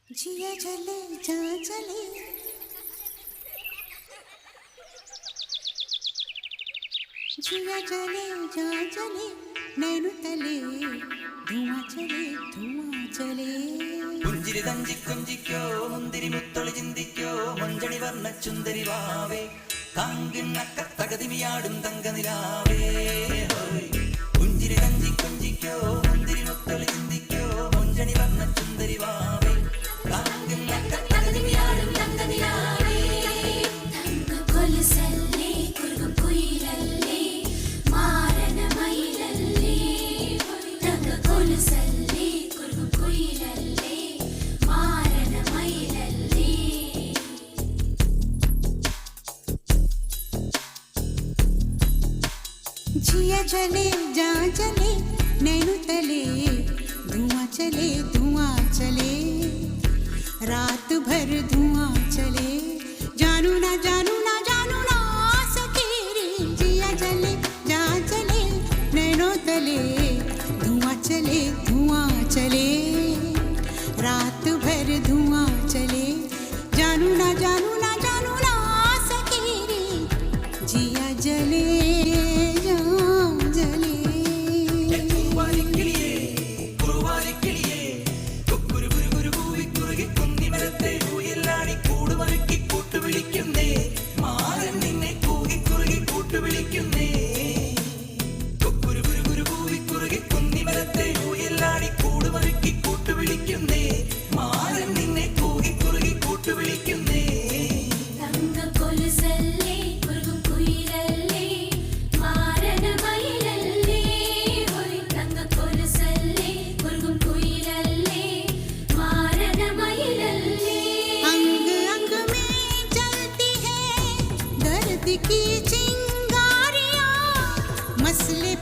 जिया चले जा चले जिया चले जा चले नैनु तले धुआं चले പുഞ്ചിരി തഞ്ചി കൊഞ്ചിക്കോ മുന്തിരി മുത്തൊളി ചിന്തിക്കോ മഞ്ചണി വർണ്ണ ചുന്ദരി വാവേ കാങ്കിണ്ണക്ക തകതിമിയാടും തങ്കനിലാവേ പുഞ്ചിരി തഞ്ചി കൊഞ്ചിക്കോ മുന്തിരി മുത്തൊളി ചിന്തിക്കോ മഞ്ചണി വർണ്ണ ചുന്ദരി വാവേ കാങ്കിണ്ണക്ക തകതിമിയാടും തങ്കനിലാവേ തങ്ക കൊലുസല്ലേ കുറുകും കുയിലല്ലേ മാരന മയിലല്ലേ തങ്ക കൊലുസല്ലേ കുറുകും കുയിലല്ലേ മാരന മയിലല്ലേ जिया चले जा चले नैनु तले धुआं चले रात भर धुआं चले जानू ना सके रे जिया चले जा चले नैनो तले धुआं चले रात भर धुआं चले जानू ना सके रे जिया जले കുറുവാലിക്കിളിയേ കുറുവാലിക്കിളിയേ കുക്കുരു കുരു കൂവി കുറുകി കുന്നിമരത്തെ ഊയലാടി കൂടുമറുക്കി കൂട്ടുവിളിക്കുന്നേ മാരൻ നിന്നെ കൂകി കുറുകി കൂട്ടുവിളിക്കുന്നേ കുക്കുരു കുരു കൂവി കുറുകി കുന്നിമരത്തെ ഊയലാടി കൂടുമറുക്കി കൂട്ടുവിളിക്കുന്നേ മാരൻ നിന്നെ കൂകി കുറുകി കൂട്ടുവിളിക്കുന്നേ തങ്ക കൊലുസല്ലേ കുറുകും കുയിലല്ലേ മാരന മയിലല്ലേ ഹോയ് തങ്ക കൊലുസല്ലേ കുറുകും കുയിലല്ലേ മാരന മയിലല്ലേ अंग अंग में चलती है दर्द की चिंगारियां मसले